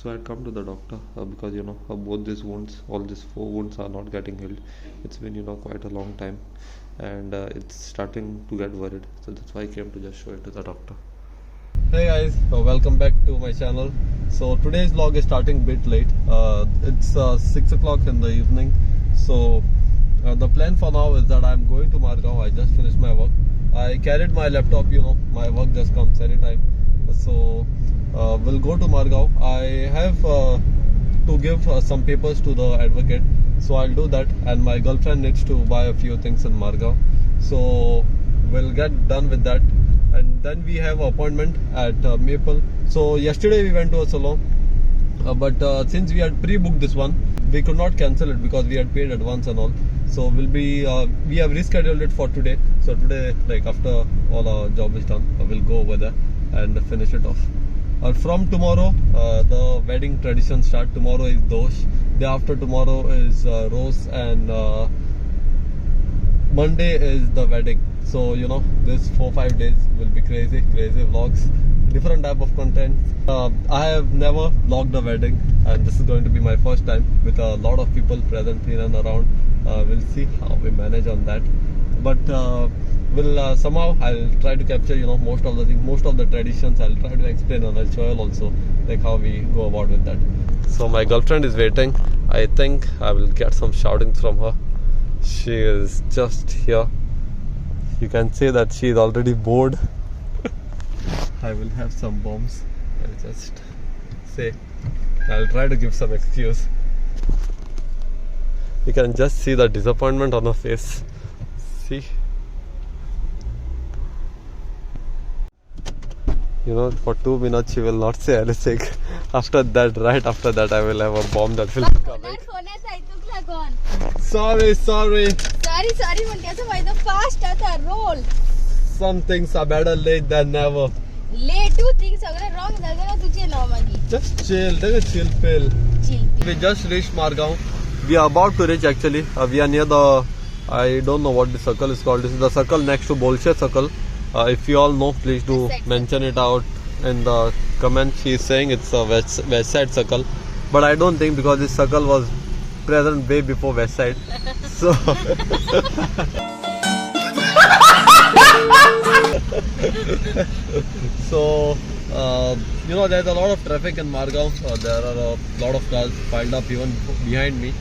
So I had come to the doctor because both these wounds, all these four wounds are not getting healed. It's been quite a long time, and it's starting to get worried. So that's why I came to just show it to the doctor. Hey guys, welcome back to my channel. So today's vlog is starting a bit late. It's 6 o'clock in the evening. So the plan for now is that I'm going to Margao. I just finished my work. I carried my laptop, my work just comes anytime. So we'll go to Margao. I have to give some papers to the advocate. So I'll do that, and my girlfriend needs to buy a few things in Margao. So we'll get done with that. And then we have an appointment at Maple. So yesterday we went to a salon, but since we had pre-booked this one, we could not cancel it because we had paid advance and all. So we have rescheduled it for today. So today, like after all our job is done, we'll go over there and finish it off. From tomorrow, the wedding traditions start. Tomorrow is Dosh. Day after tomorrow is Rose, and Monday is the wedding. So this 4-5 days will be crazy vlogs, different type of content. I have never vlogged a wedding, and this is going to be my first time with a lot of people present in and around. We'll see how we manage on that, but we'll somehow I'll try to capture most of the things, most of the traditions. I'll try to explain, and I'll show you also like how we go about with that. So my girlfriend is waiting. I think I will get some shoutings from her. She is just here. You can say that she is already bored. I will have some bombs. I'll just say, I'll try to give some excuse. You can just see the disappointment on her face. See? For 2 minutes she will not say anything. After that, right after that, I will have a bomb that will be coming. Sorry. Sorry, म्हणते फायदा fast आता roll. Some things are better late than never. Late two things सगळे wrong झाले ना तुझे नाव मागी. Just chill, take a chill pill. We just reached Margao. We are about to reach actually. We are near the, I don't know what the circle is called. This is the circle next to Bolshoi circle. If you all know, please do mention it out in the comments. He is saying it's a west side circle, but I don't think, because this circle was present way before west side. So so there's a lot of traffic in Margao. There are a lot of cars piled up even behind me,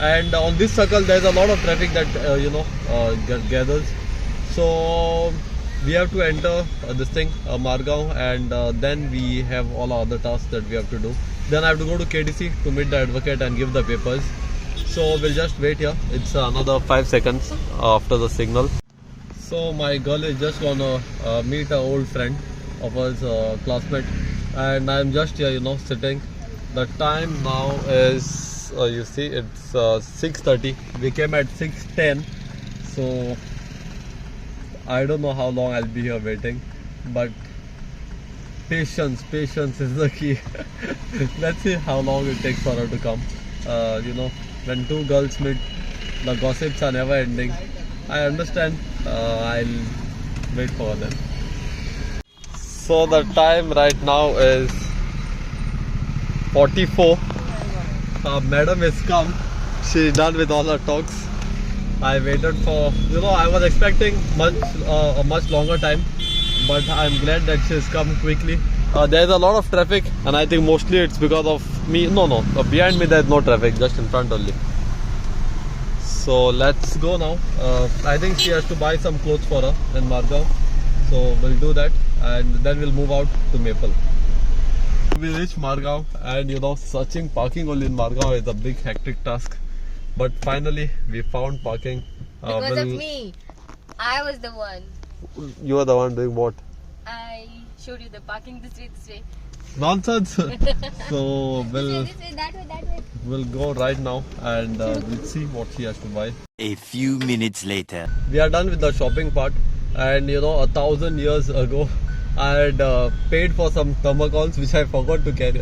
and on this circle there's a lot of traffic that gathers. So we have to enter this thing, Margao, and then we have all our other tasks that we have to do. Then I have to go to KDC to meet the advocate and give the papers. So we'll just wait here. It's another 5 seconds after the signal. So my girl is just gonna meet an old friend of hers, classmate, and I'm just here, sitting. The time now is, you see, it's 6:30. We came at 6:10. So I don't know how long I'll be here waiting, but patience is the key. Let's see how long it takes for her to come. When two girls meet, the gossips are never ending. I understand. I'll wait for them. So the time right now is 44. Madam has come. She's done with all her talks. I waited for, I was expecting a much longer time, but I'm glad that she's come quickly. There's a lot of traffic, and I think mostly it's because of me. No, behind me there's no traffic, just in front only. So let's go now. I think she has to buy some clothes for her in Margao. So we'll do that, and then we'll move out to Maple. We reached Margao, and searching parking only in Margao is a big hectic task. But finally we found parking. Because of me. I was the one. You are the one doing what? I showed you the parking this way. Nonsense. So This way, that way. we'll go right now, and we'll see what she has to buy. A few minutes later. We are done with the shopping part, and 1,000 years ago I had paid for some thermocols which I forgot to carry,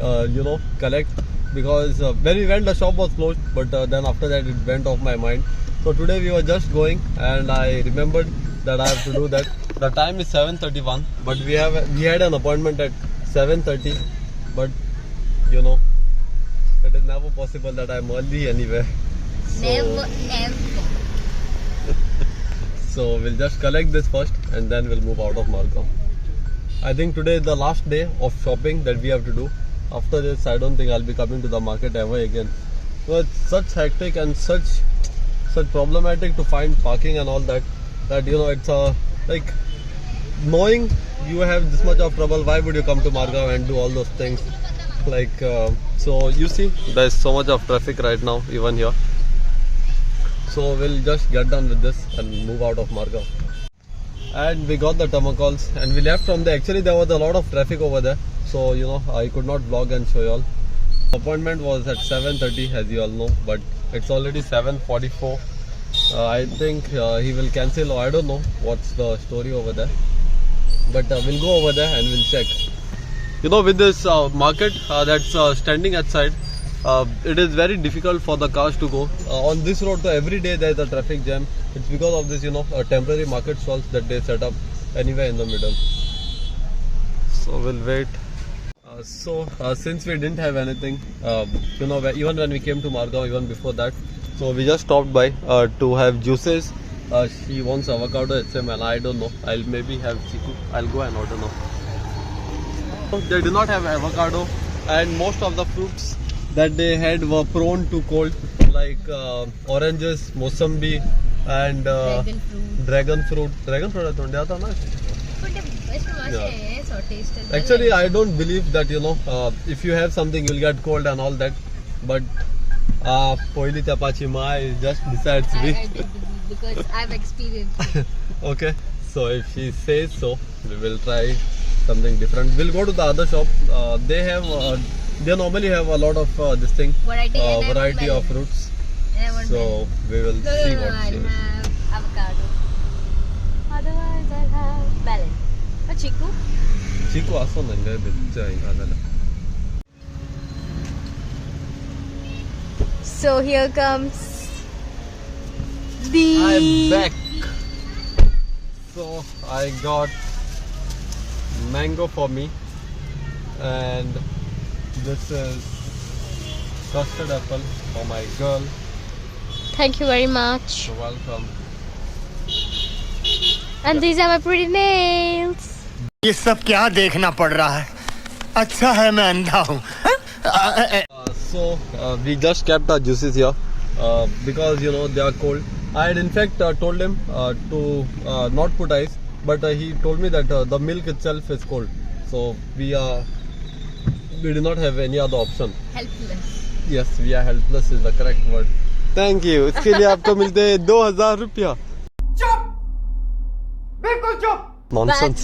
collect, because when we went the shop was closed, but then after that it went off my mind. So today we were just going, and I remembered that I have to do that. The time is 7:31, but we had an appointment at 7:30, but you know, it is never possible that I'm early anywhere. Never ever. So we'll just collect this first and then we'll move out of Margao. I think today is the last day of shopping that we have to do. After this, I don't think I'll be coming to the market ever again. So it's such hectic and such problematic to find parking and all that. That you know, it's like knowing you have this much of trouble. Why would you come to Margao and do all those things? Like so, you see, there's so much of traffic right now, even here. So we'll just get done with this and move out of Margao. And we got the thermocols and we left from there. Actually, there was a lot of traffic over there, so you know I could not vlog and show you all. Appointment was at 7:30, as you all know, but it's already 7:44. I think he will cancel, or I don't know what's the story over there. But we'll go over there and we'll check. You know, with this market that's standing outside, it is very difficult for the cars to go. On this road, so every day there is a traffic jam. It's because of this, you know, temporary market stalls that they set up anywhere in the middle. So we'll wait. Since we didn't have anything, you know, even when we came to Margao, even before that, so we just stopped by to have juices. She wants avocado, SM, and I don't know. I'll maybe have chiku. I'll go and order now. They do not have avocado, and most of the fruits that they had were prone to cold, like oranges, mosambi, and dragon fruit. Dragon fruit, I don't know. Yeah. So tasted. Actually, I don't believe that, you know, if you have something, you'll get cold and all that. But Poili Tapachi Mai just decides I me. do believe because I've experienced it. Okay, so if she says so, we will try something different. We'll go to the other shop. They normally have a lot of this thing, variety of fruits. So we will see what she I'll have avocado. Otherwise, I'll have melon. A chiku. Chiku also nanga bit. So here comes the. I'm back. So I got mango for me, and this is custard apple for my girl. Thank you very much. You're welcome. And these are my pretty nails. ये सब क्या देखना पड़ रहा है अच्छा है मैं अंधा हूँ So we just kept our juices here because you know they are cold. I had in fact told him to not put ice, but he told me that the milk itself is cold. So we do not have any other option. Helpless. Yes, we are helpless is the correct word. Thank you. इसके लिए आपको मिलते हैं 2000 रुपया. चुप, बिल्कुल चुप. Nonsense.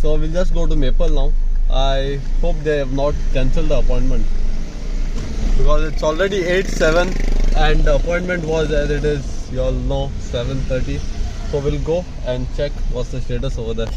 So we'll just go to Maple now. I hope they have not cancelled the appointment because it's already 8:07 and the appointment was, as it is, you all know, 7:30. So we'll go and check what's the status over there.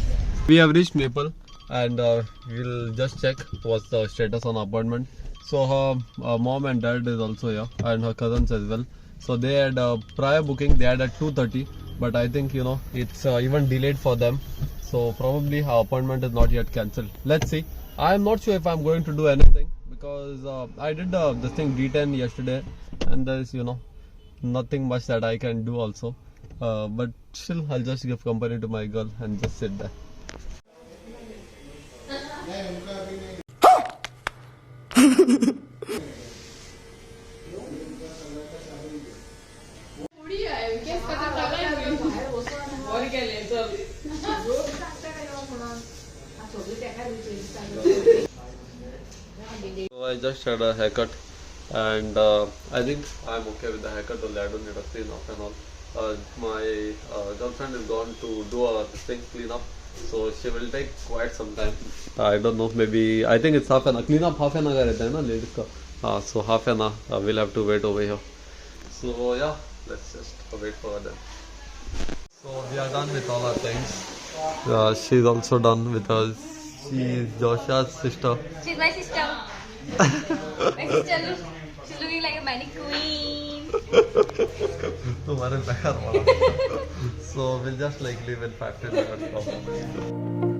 We have reached Maple and we'll just check what's the status on appointment. So her mom and dad is also here and her cousins as well. So they had prior booking, they had at 2:30, but I think, you know, it's even delayed for them. So probably her appointment is not yet cancelled. Let's see. I'm not sure if I'm going to do anything because I did this thing D10 yesterday and there's, you know, nothing much that I can do also. But still, I'll just give company to my girl and just sit there. So I just had a haircut and I think I'm okay with the haircut only. I don't need a clean up and all. My girlfriend is gone to do a thing clean up, so she will take quite some time. I don't know, maybe I think it's half an hour. Clean up half an hour रहता है ना ladies का. So half an hour we'll have to wait over here. So yeah, let's just wait for them. So we are done with all our things. She's also done with us. She is Josha's sister. She's my sister. My sister, she's looking like a mannequin. तुम्हारे पैर वाला. So we'll just like leave in 5-10 minutes.